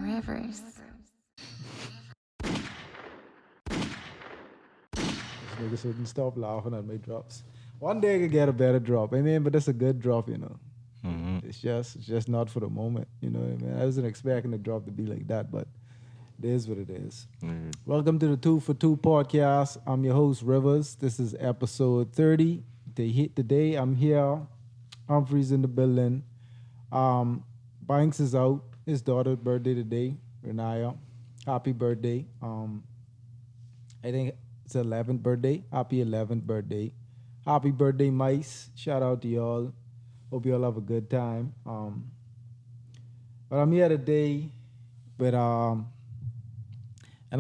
Rivers. Niggas wouldn't stop laughing at my drops. One day I could get a better drop. I mean, but that's a good drop, you know. Mm-hmm. It's just not for the moment, you know what I mean? I wasn't expecting the drop to be like that, but it is what it is. Mm-hmm. Welcome to the 2 for 2 podcast. I'm your host, Rivers. This is episode 30. Today I'm here. Humphrey's in the building. Banks is out. His daughter's birthday today, Renaya. Happy birthday. I think it's 11th birthday. Happy 11th birthday. Happy birthday, mice. Shout out to y'all. Hope y'all have a good time. But I'm here today, but and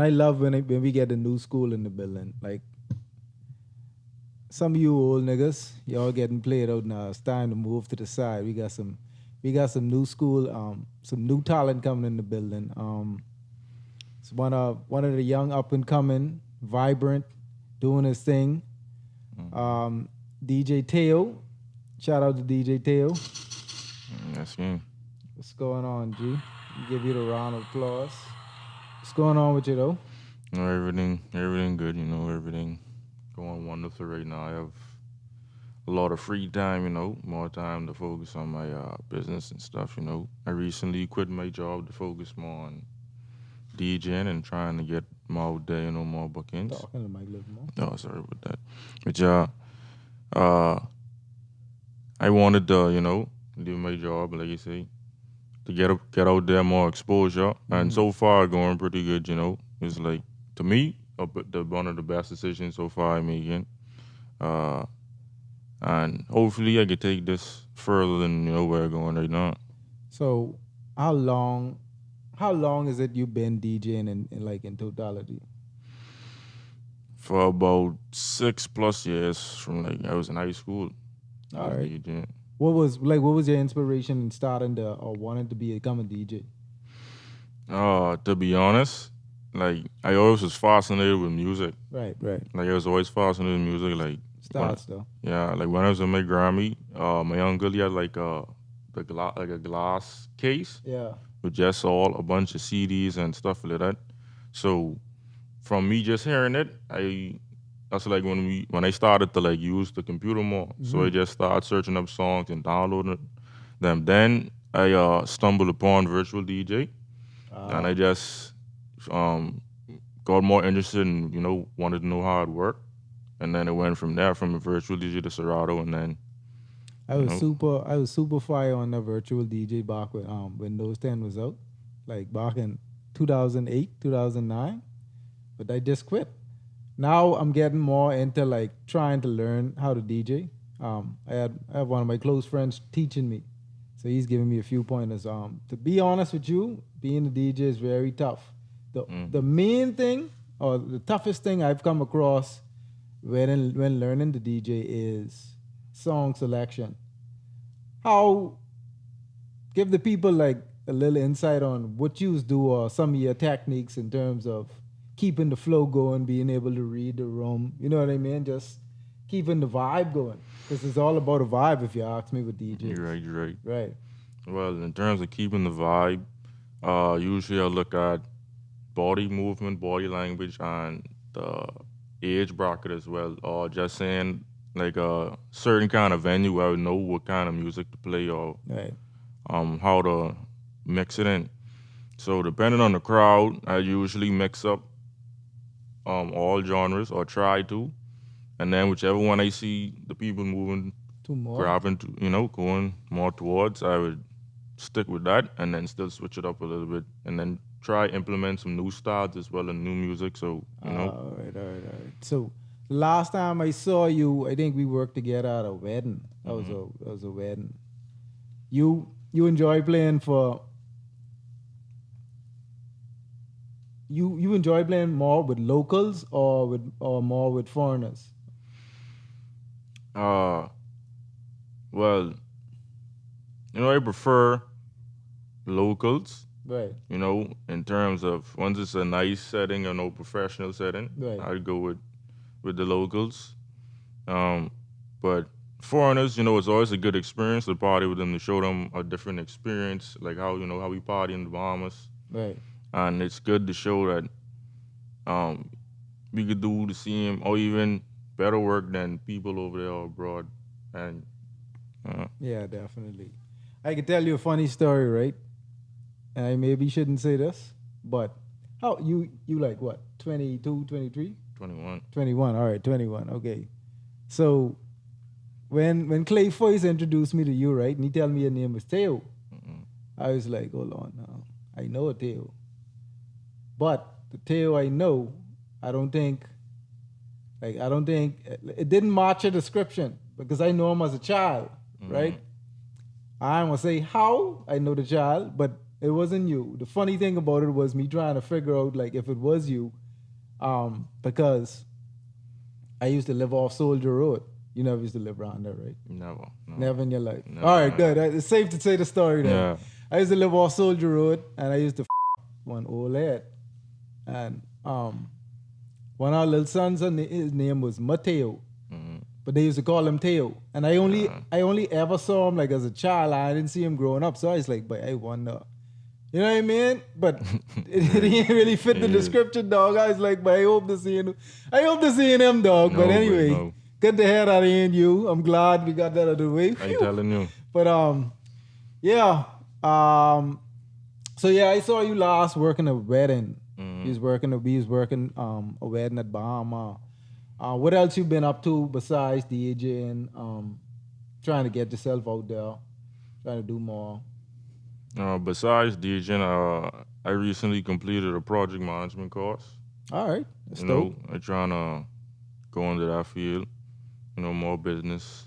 I love when we get a new school in the building. Like some of you old niggas, y'all getting played out now. It's time to move to the side. We got some new school, some new talent coming in the building. It's one of the young up and coming, vibrant, doing his thing. DjTayo. Shout out to DjTayo. That's me. What's going on, G? Give you the round of applause. What's going on with you though? You know, everything good. You know, everything going wonderful right now. I have a lot of free time. You know, more time to focus on my business and stuff. You know, I recently quit my job to focus more on DJing and trying to get more out there. You know, more bookings. Talking to the mic a little more. Oh, sorry about that. But yeah, I wanted to, do my job, like you say, to get out there more exposure, and so far going pretty good. You know, it's like to me, one of the best decisions so far I'm making, and hopefully I can take this further than where I'm going right now. So how long is it you've been DJing in like in totality? For about 6+ years from like I was in high school. I All was right. DJing. What was your inspiration in starting to or wanting to become a DJ? To be honest, like I always was fascinated with music. Right. Like I was always fascinated with music. Like when, Starts though. yeah, like when I was in my Grammy, my uncle he had like a glass case Yeah. with just all a bunch of CDs and stuff like that. So from me just hearing it, that's like when I started to like use the computer more. So I just started searching up songs and downloading them. Then I stumbled upon virtual DJ, and I just um, got more interested and wanted to know how it worked. And then it went from there, from a virtual DJ to Serato, and then I you was know, super fire on the virtual DJ back when Windows 10 was out, like back in 2008, 2009. But I just quit. Now I'm getting more into like trying to learn how to DJ. I have one of my close friends teaching me, so he's giving me a few pointers. To be honest with you, being a DJ is very tough. The main thing or the toughest thing I've come across when learning to DJ is song selection. How give the people like a little insight on what you do or some of your techniques in terms of keeping the flow going, being able to read the room. You know what I mean? Just keeping the vibe going. Because it's all about a vibe if you ask me with DJs. you're right. Right. Well, in terms of keeping the vibe, usually I look at body movement, body language, and the age bracket as well. Or just saying like a certain kind of venue where I would know what kind of music to play or Right. how to mix it in. So depending on the crowd, I usually mix up all genres or try to, and then whichever one I see the people moving, Two more. grabbing to, going more towards, I would stick with that, and then still switch it up a little bit, and then try implement some new styles as well and new music. So All right. So last time I saw you, I think we worked together at a wedding. That was a wedding. You enjoy playing for you enjoy playing more with locals or more with foreigners? uh, well, I prefer locals. Right. In terms of once it's a nice setting or no professional setting, Right. I'd go with the locals. Um, but foreigners, it's always a good experience to party with them, to show them a different experience, like how we party in the Bahamas. Right. And it's good to show that um, we could do the same or even better work than people over there abroad. And Yeah, definitely. I can tell you a funny story, right? And I maybe shouldn't say this, but how you like what? 22, 23? 21. 21. All right, 21. Okay. So when Clay first introduced me to you, right, and he tell me your name was Teo, I was like, hold on now. I know a Teo. But the Teo I know, I don't think it didn't match a description because I know him as a child, right? I don't want to say how I know the child, but it wasn't you. The funny thing about it was me trying to figure out like if it was you, because I used to live off Soldier Road. You never used to live around there, right? Never. No. Never in your life. Never. All right, good. It's safe to say the story then. Yeah. I used to live off Soldier Road, and I used to one old lad, and one of our little sons, his name was Mateo, but they used to call him Teo. And I only ever saw him like as a child. I didn't see him growing up, so I was like, but I wonder. You know what I mean? But it didn't really fit the description, dog. I was like, but I hope to see him, dog. No, but anyway, no. good to hear that ain't you. I'm glad we got that out of the way. I'm telling you. But yeah. So yeah, I saw you last working a wedding. We was working a wedding at Bahama. What else you been up to besides DJing? Trying to get yourself out there, trying to do more. Besides DJing, I recently completed a project management course. All right, that's dope. I'm trying to go into that field, more business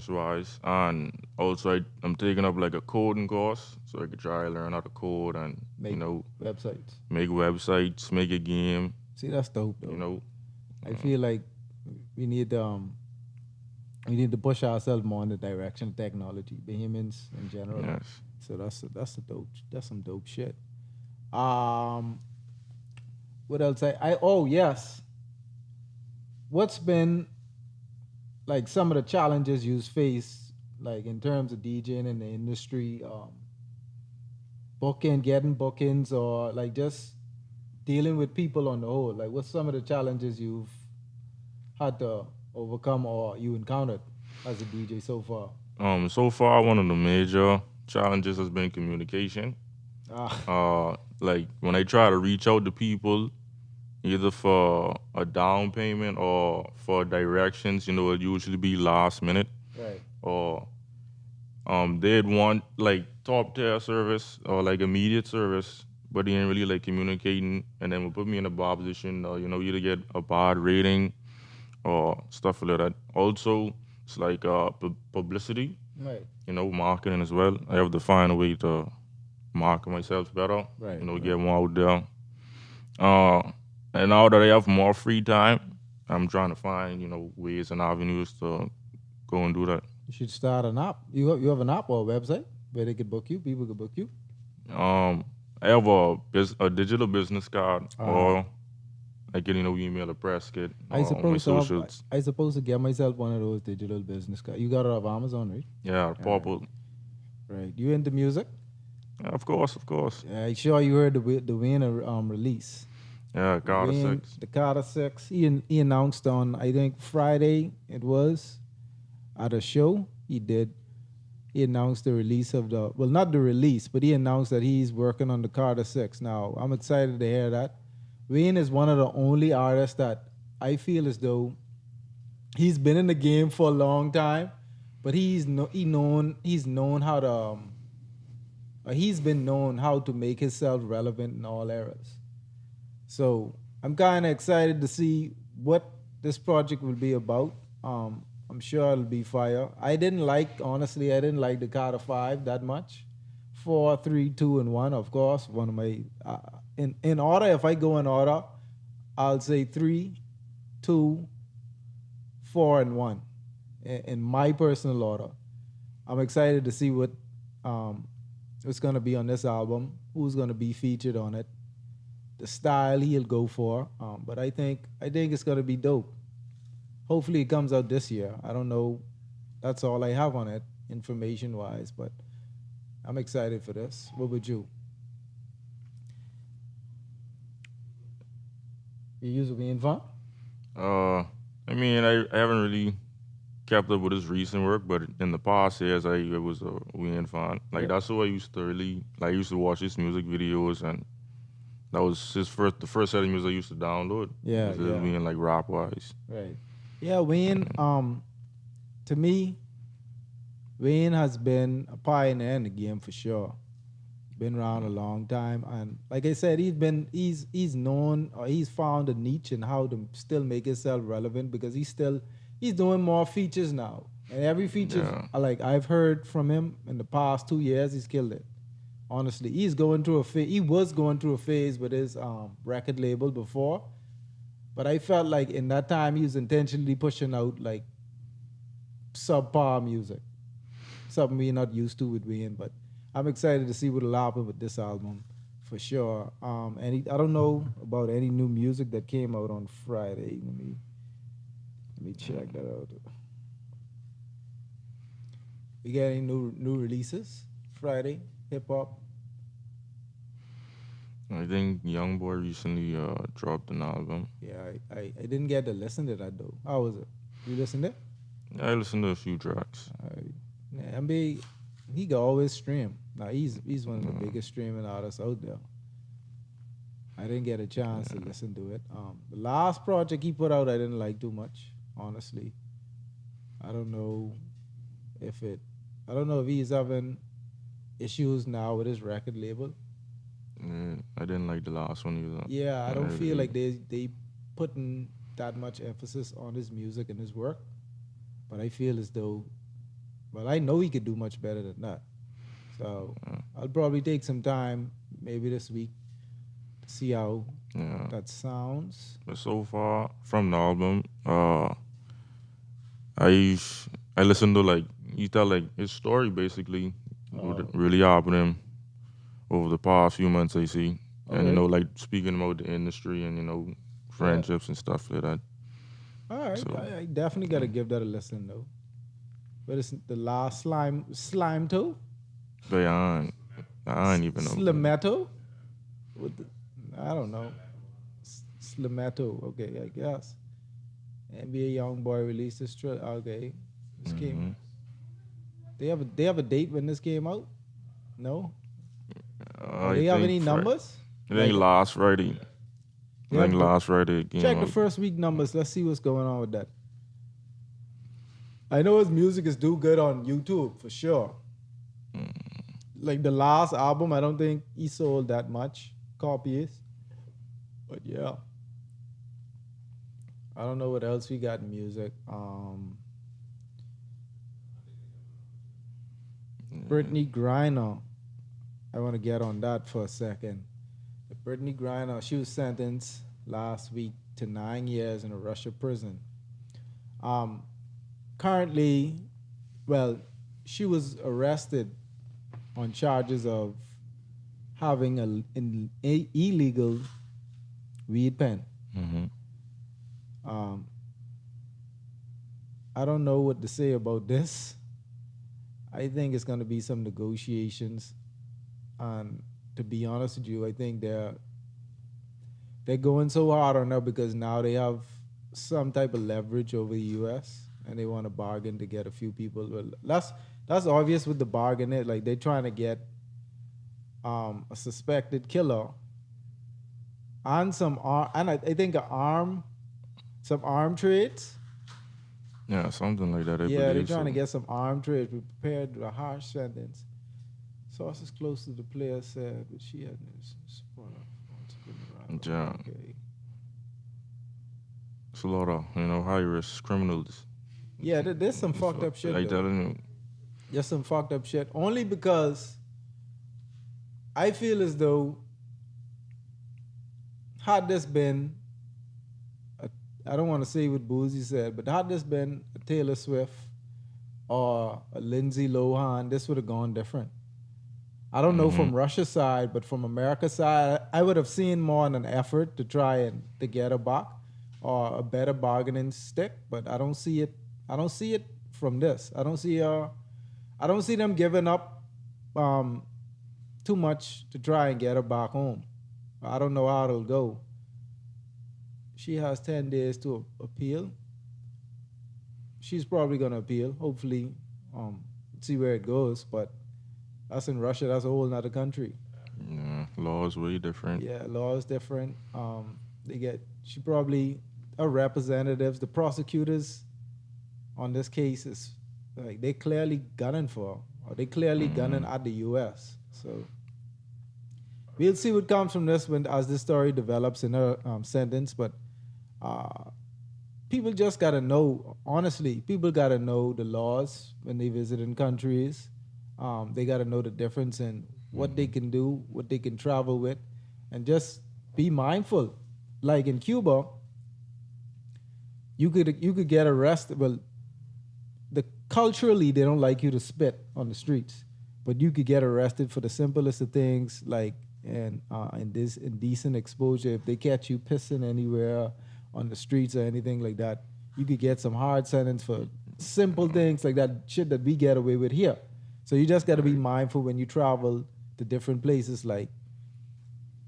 wise. And also I'm taking up like a coding course so I could try to learn how to code and Make websites. make websites, make a game. See, that's dope though. I Mm. feel like we need to push ourselves more in the direction of technology, the humans in general. Yes. So that's some dope shit. What else? Yes. What's been like some of the challenges you face, like in terms of DJing in the industry, getting bookings, or like just dealing with people on the whole? Like, what's some of the challenges you've had to overcome or you encountered as a DJ so far? So far, one of the major challenges has been communication. Like when I try to reach out to people, either for a down payment or for directions, it usually be last minute. Right. Or they'd want like top tier service or like immediate service, but they ain't really like communicating, and then will put me in a bad position, either get a bad rating or stuff like that. Also, it's like publicity, Right. marketing as well. I have to find a way to market myself better, Right, get more out there. And now that I have more free time, I'm trying to find, ways and avenues to go and do that. You should start an app. You have an app or a website where they could book you. People could book you. I have a digital business card, or I can email a press kit. I my socials. supposed to get myself one of those digital business cards. You got it off Amazon, right? Yeah, purple. Right. You into music? Yeah, of course. Yeah, I'm sure you heard the Wayne release. Yeah, Carter Wayne, 6. the Carter 6. He announced on, I think, Friday it was, at a show he did. He announced the release of not the release, but he announced that he's working on the Carter 6. Now, I'm excited to hear that. Wayne is one of the only artists that I feel as though he's been in the game for a long time, but he's known how to he's been known how to make himself relevant in all eras. So I'm kind of excited to see what this project will be about. I'm sure it'll be fire. I didn't like the Carter 5 that much. 4, 3, 2, and 1, of course. One of my in order. If I go in order, I'll say 3, 2, 4, and 1 in my personal order. I'm excited to see what's gonna be on this album, who's gonna be featured on it, the style he'll go for. But I think it's gonna be dope. Hopefully it comes out this year. I don't know that's all I have on it, information wise. But I'm excited for this. What would you? You use Wayne Fun? I mean, I haven't really kept up with his recent work, but in the past years, I was a Wayne fan. Like Yeah. that's who I used to really like. I used to watch his music videos, and that was the first set of music I used to download. Yeah, Was his yeah. Wayne like rap wise. Right. Yeah, Wayne. To me, Wayne has been a pioneer in the game for sure. Been around a long time, and like I said, he's known, or he's found a niche in how to still make himself relevant, because he's doing more features now, and every feature, Yeah. like I've heard from him in the past 2 years, he's killed it. Honestly, he's going through a phase. He was going through a phase with his record label before, but I felt like in that time he was intentionally pushing out like subpar music, something we're not used to with Wayne. But I'm excited to see what'll happen with this album for sure. I don't know about any new music that came out on Friday. Let me check that out. We got any new releases Friday? Hip hop. I think Young Boy recently dropped an album. Yeah, I didn't get to listen to that though. How was it? You listened to it? I listened to a few tracks. Yeah, MB, he can always stream. Now he's one of the biggest streaming artists out there. I didn't get a chance to listen to it. The last project he put out, I didn't like too much, honestly. I don't know if it. I don't know if he's having issues now with his record label. Yeah, I didn't like the last one either. Yeah, I don't feel really- like they putting that much emphasis on his music and his work. But I feel as though, well, I know he could do much better than that. So I'll probably take some time, maybe this week, to see how Yeah. that sounds. But so far from the album, I I listened to like he tell like his story basically what really happened to him over the past few months. I see, and Okay. you know like speaking about the industry and you know friendships and stuff like that. All right, So- I definitely got to give that a listen though. But it's the last slime toe, But yeah, I ain't even know. Slimeto. I don't know. Slimeto. Okay, I guess. NBA Young Boy released this trailer. Okay, this came. They have a date when this came out. No. I They have think any numbers? I think last Friday. Yeah, I think but- last Friday it came Check the out. first week numbers. Let's see what's going on with that. I know his music is do good on YouTube for sure. Like the last album, I don't think he sold that much copies. But yeah. I don't know what else we got in music. Brittney Griner. I want to get on that for a second. Brittney Griner, she was sentenced last week to 9 years in a Russia prison. Currently, well, she was arrested on charges of having an illegal weed pen. I don't know what to say about this. I think it's going to be some negotiations, and to be honest with you, I think they're going so hard on her because now they have some type of leverage over the U.S. and they want to bargain to get a few people. Well, that's obvious with the bargain. Like they're trying to get a suspected killer and some I think some arm trades. Yeah, something like that. I Yeah, they're believe trying to so. get some arm trades prepared with a harsh sentence. Sources close to the player said, but she had Yeah. Okay. It's a lot of high risk criminals. Yeah, there's some fucked up shit. I though. telling you. There's some fucked up shit. Only because I feel as though had this been, I don't want to say what Boozy said, but had this been a Taylor Swift or a Lindsay Lohan, this would have gone different. I don't know from Russia's side, but from America's side, I would have seen more in an effort to try and to get a back or a better bargaining stick. But I don't see it. I don't see it from this. I don't see them giving up um, too much to try and get her back home. I don't know how it'll go. She has 10 days to appeal. She's probably gonna appeal. Hopefully, see where it goes. But that's in Russia. That's a whole other country. Yeah, law is way different. Yeah, law is different. She probably, her representatives, the prosecutors on this case is like they clearly gunning for, or they clearly gunning at the U.S. So we'll see what comes from this when as this story develops in her sentence. But people just gotta know. Honestly, people gotta know the laws when they visit in countries. They gotta know the difference in what they can do, what they can travel with, and just be mindful. Like in Cuba, you could get arrested. Well, culturally they don't like you to spit on the streets, but you could get arrested for the simplest of things, like indecent exposure. If they catch you pissing anywhere on the streets or anything like that, you could get some hard sentence for simple things like that, shit that we get away with here. So you just got to be mindful when you travel to different places. Like,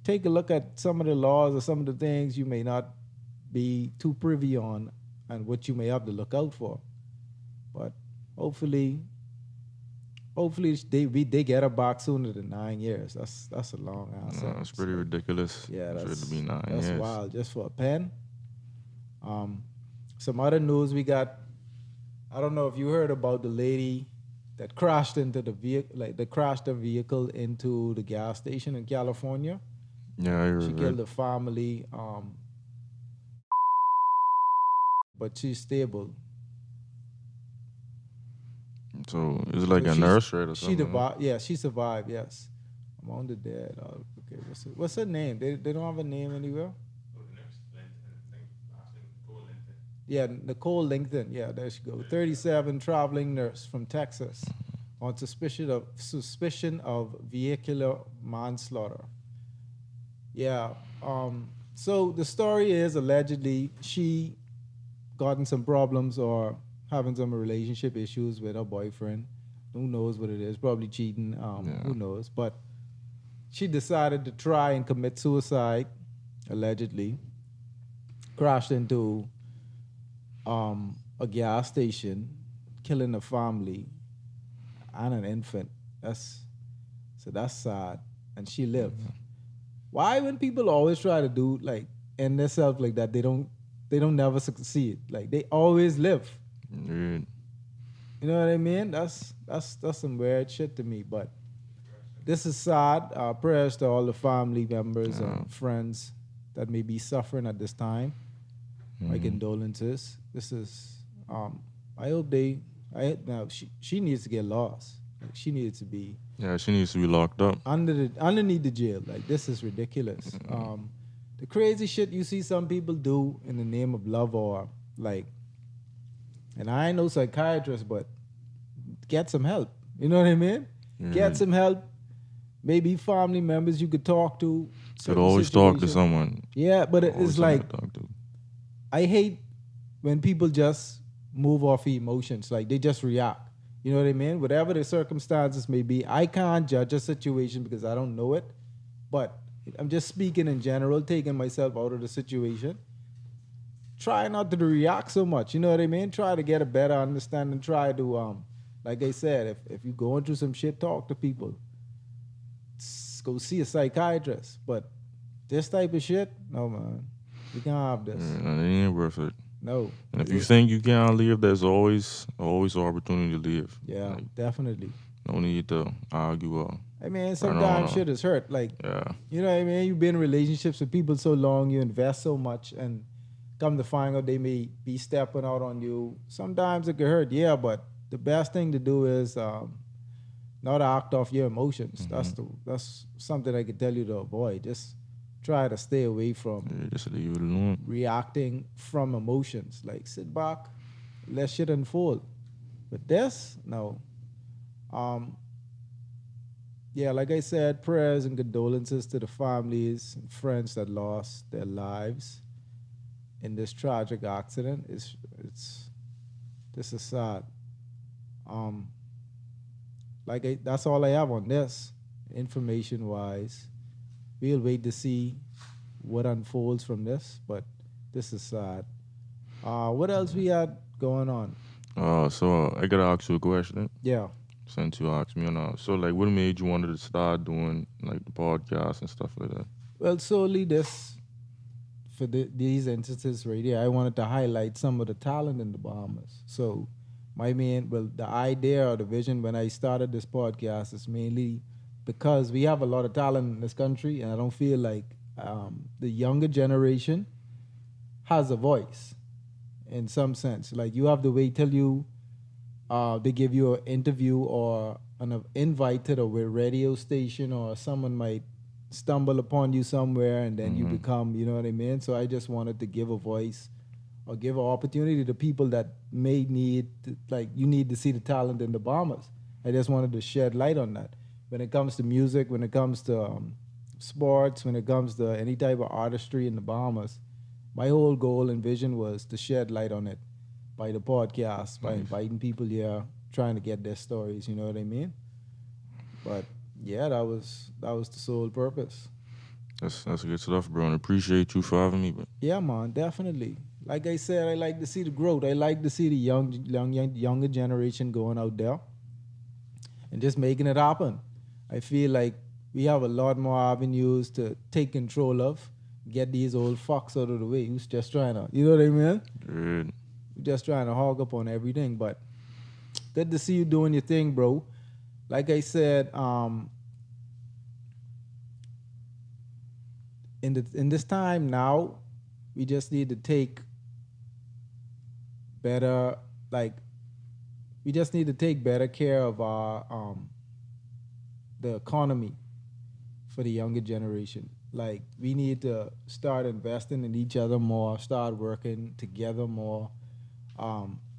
take a look at some of the laws or some of the things you may not be too privy on, and what you may have to look out for. But hopefully they get her back sooner than 9 years. That's a long answer. No, it's pretty ridiculous. Yeah, It should be 9 that's years. wild just for a pen. Some other news we got. I don't know if you heard about the lady that crashed into the vehicle, like they crashed her vehicle into the gas station in California. Yeah, I heard She that. killed the family, but she's stable. So it's like So a nurse, right, or She something? survived. Yeah, she survived. Yes, among the dead. Okay, what's her name? They don't have a name anywhere. Yeah, Nicole Lincoln. Yeah, there she go. 37, traveling nurse from Texas, on suspicion of vehicular manslaughter. Yeah. So the story is allegedly she gotten some problems or having some relationship issues with her boyfriend. Who knows what it is? Probably cheating. Who knows? But she decided to try and commit suicide, allegedly. Crashed into a gas station, killing a family and an infant. That's sad. And she lived. Why, when people always try to do like end themselves like that, they don't never succeed. Like they always live. Dude. You know what I mean? That's some weird shit to me. But this is sad. Prayers to all the family members and friends that may be suffering at this time. My condolences. This is. I hope she needs to get lost. Like, she needs to be. Yeah, she needs to be locked up. Underneath the jail. Like, this is ridiculous. The crazy shit you see some people do in the name of love, or like, and I ain't no psychiatrist, but get some help. You know what I mean? Get some help. Maybe family members you could talk to. Could always talk to someone. Yeah, but it's Always like, someone to talk to. I hate when people just move off emotions. Like, they just react. You know what I mean? Whatever the circumstances may be, I can't judge a situation because I don't know it. But I'm just speaking in general, taking myself out of the situation. Try not to react so much. You know what I mean? Try to get a better understanding. Try to, like I said, if you're going through some shit, talk to people. Go see a psychiatrist. But this type of shit, no, man. You can't have this. Yeah, it ain't worth it. No. And if you think you can't leave, there's always an opportunity to leave. Yeah, Like, definitely. no need to argue or. I mean, sometimes shit is hurt. Like, you know what I mean? You've been in relationships with people so long, you invest so much, and come to find out they may be stepping out on you. Sometimes it can hurt, yeah, but the best thing to do is not act off your emotions. That's something I could tell you to avoid. Just try to stay away from just leave it alone. reacting from emotions. Like, sit back, let shit unfold. But this, no. Yeah, like I said, prayers and condolences to the families and friends that lost their lives in this tragic accident. This is sad. Um, that's all I have on this, information wise. We'll wait to see what unfolds from this, but this is sad. What else we had going on? So I gotta ask you a question Yeah. since you asked me, so like, what made you wanted to start doing like the podcast and stuff like that? Well, solely this for these instances right here, I wanted to highlight some of the talent in the Bahamas. So, the idea or the vision when I started this podcast is mainly because we have a lot of talent in this country, and I don't feel like the younger generation has a voice in some sense. Like you have to wait till they give you an interview or an invite to the radio station, or someone might stumble upon you somewhere and then you become, you know what I mean? So I just wanted to give a voice or give an opportunity to people that may need, like, you need to see the talent in the Bahamas. I just wanted to shed light on that. When it comes to music, when it comes to sports, when it comes to any type of artistry in the Bahamas, my whole goal and vision was to shed light on it by the podcast, by inviting people here, trying to get their stories, you know what I mean? But yeah, that was the sole purpose. That's good stuff, bro. And appreciate you for having me, but Yeah, man, definitely. Like I said, I like to see the growth. I like to see the younger generation going out there and just making it happen. I feel like we have a lot more avenues to take control of, get these old fucks out of the way who's just trying to, you know what I mean? good. Just trying to hog up on everything. But good to see you doing your thing, bro. Like I said, in this time now, we just need to take better, like, we just need to take better care of our the economy for the younger generation. Like, we need to start investing in each other more, start working together more,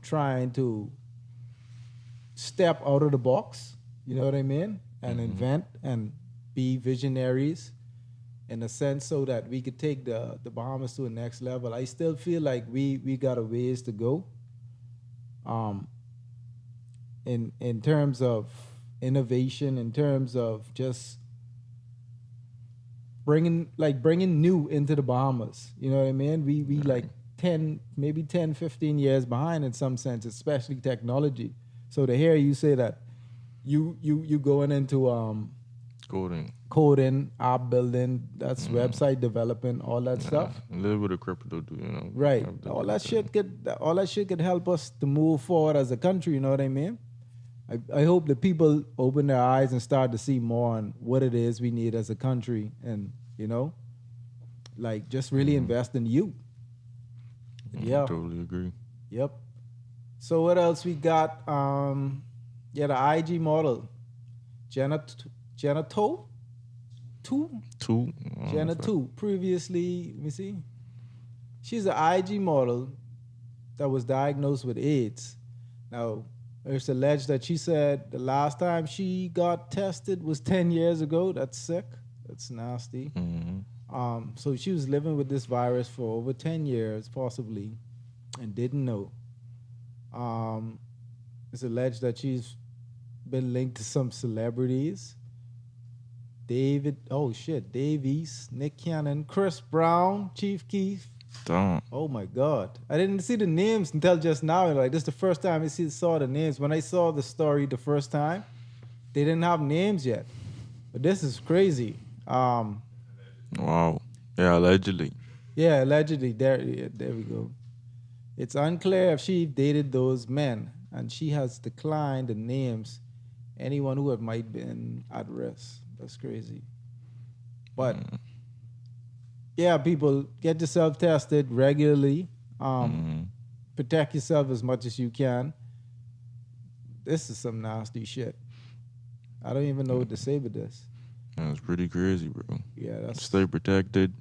trying to step out of the box, you know what I mean? And invent and be visionaries in a sense so that we could take the Bahamas to a next level. I still feel like we got a ways to go. In terms of innovation, in terms of just bringing new into the Bahamas. You know what I mean? We like 10, 15 years behind in some sense, especially technology. So to hear you say that you going into coding, app building, that's website development, all that stuff. A little bit of crypto, too, you know. Right. All that shit could help us to move forward as a country, you know what I mean? I hope that people open their eyes and start to see more on what it is we need as a country, and, you know, like, just really invest in you. Yeah. I totally agree. Yep. So what else we got? The IG model, Jenna To. Jenna Tu. Previously, let me see. She's an IG model that was diagnosed with AIDS. Now, it's alleged that she said the last time she got tested was 10 years ago. That's sick. That's nasty. So she was living with this virus for over 10 years, possibly, and didn't know. It's alleged that she's been linked to some celebrities. Dave East, Nick Cannon, Chris Brown, Chief Keef. Don't. Oh my God. I didn't see the names until just now. Like, this is the first time I saw the names. When I saw the story the first time, they didn't have names yet. But this is crazy. Wow. Yeah, allegedly. Yeah, allegedly. There we go. It's unclear if she dated those men, and she has declined the names anyone who might been at risk. That's crazy. But yeah, people, get yourself tested regularly. Protect yourself as much as you can. This is some nasty shit. I don't even know what to say with this. That's pretty crazy, bro. Yeah, that's. Stay protected.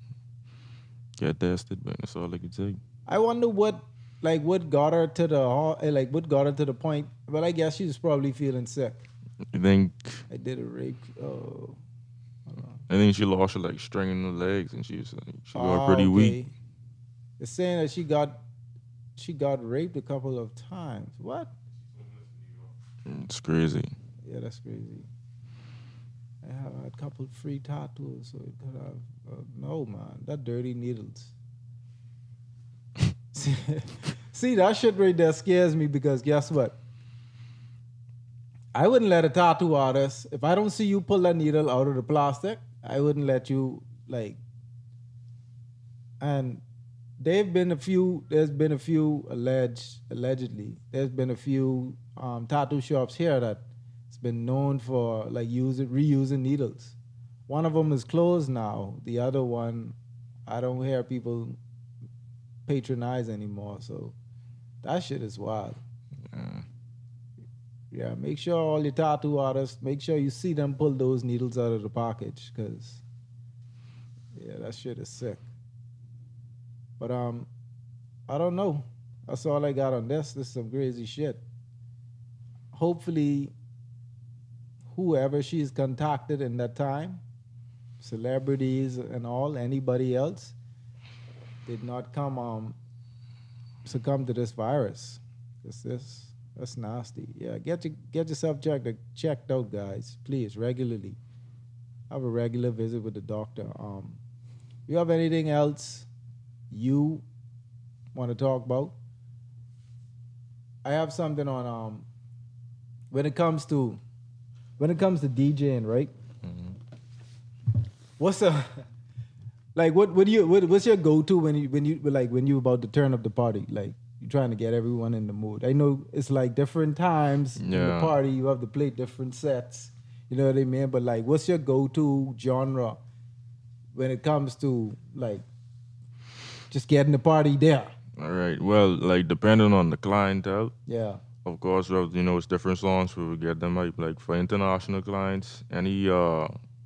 Get tested, but that's all I can say. I wonder what got her to the point. Well, I guess she was probably feeling sick. You think? I did a rape. Oh. I think she lost her string in the legs, and she got pretty weak. It's saying that she got raped a couple of times. What? It's crazy. Yeah, that's crazy. I had a couple free tattoos, so it could have. No, man, that dirty needles. See, that shit right there scares me because guess what? I wouldn't let a tattoo artist, if I don't see you pull that needle out of the plastic, I wouldn't let you, like, and there's been a few allegedly, there's been a few tattoo shops here that it's been known for like reusing needles. One of them is closed now. The other one, I don't hear people patronize anymore. So that shit is wild. Yeah. Yeah, make sure all your tattoo artists, make sure you see them pull those needles out of the package, cause yeah, that shit is sick. But I don't know. That's all I got on this. This is some crazy shit. Hopefully, whoever she's contacted in that time, celebrities and all, anybody else, did not succumb to this virus. Cause that's nasty. Yeah, get yourself checked out, guys. Please, regularly. Have a regular visit with the doctor. You have anything else you want to talk about? I have something on when it comes to DJing, right? What's a like what's your go-to when you about to turn up the party? Like you're trying to get everyone in the mood. I know it's like different times in the Yeah. party you have to play different sets. You know what I mean? But like what's your go-to genre when it comes to like just getting the party there? All right. Well, like depending on the clientele, Yeah. of course, well, it's different songs we would get them hype. Like for international clients, any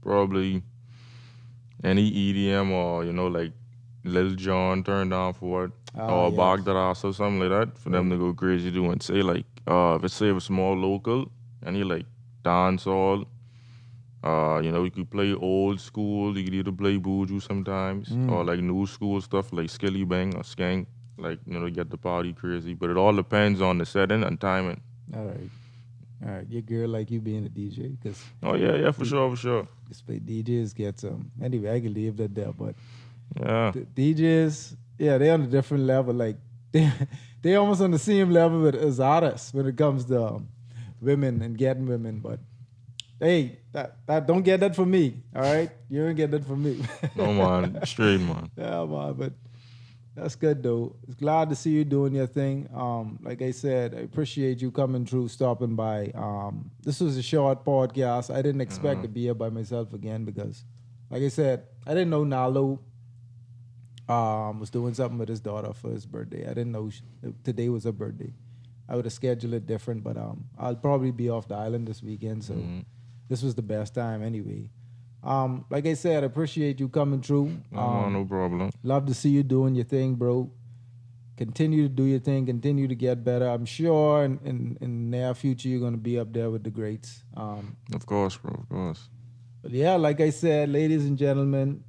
probably any EDM or like Lil Jon turn down for it or Yes. Bagdaras or something like that for them to go crazy doing. Say like if it's more local, any like dancehall. You could play old school. You could either play Buju sometimes, or like new school stuff like Skilly Bang or Skank. Like to get the party crazy. But it all depends on the setting and timing. All right. All right. Your girl like you being a DJ because Oh yeah, for sure. DJs get some. Anyway, I can leave that there. But Yeah, the DJs, yeah, they on a different level. Like they almost on the same level with as artists when it comes to women and getting women. But hey, that don't get that from me. All right, you don't get that from me. no man, straight man. Yeah, man. But that's good though. It's glad to see you doing your thing. Like I said, I appreciate you coming through, stopping by. This was a short podcast. I didn't expect to be here by myself again because, like I said, I didn't know Nalo was doing something with his daughter for his birthday. I didn't know today was her birthday. I would have scheduled it different, but I'll probably be off the island this weekend, so this was the best time anyway. Like I said, I appreciate you coming through. No problem. Love to see you doing your thing, bro. Continue to do your thing. Continue to get better. I'm sure in the near future you're gonna be up there with the greats. Of course, bro. Of course. But yeah, like I said, ladies and gentlemen,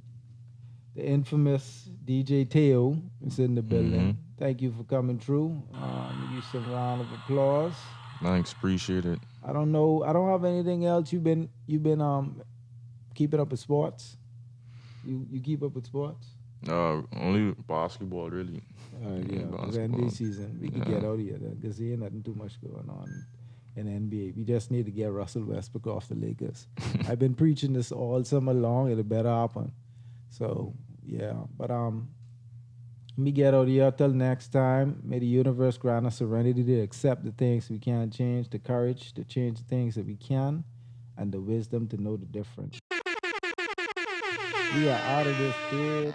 the infamous DjTayo is in the building. Thank you for coming through. Give you some round of applause. Thanks, appreciate it. I don't know. I don't have anything else. You've been keeping up with sports. You keep up with sports. Only basketball, really. Yeah, it's basketball. NBA season. We can get out of here then because there ain't nothing too much going on in NBA. We just need to get Russell Westbrook off the Lakers. I've been preaching this all summer long. It'll better happen. So yeah, but let me get out of here. Till next time, may the universe grant us serenity to accept the things we can't change, the courage to change the things that we can, and the wisdom to know the difference. We are out of this bitch.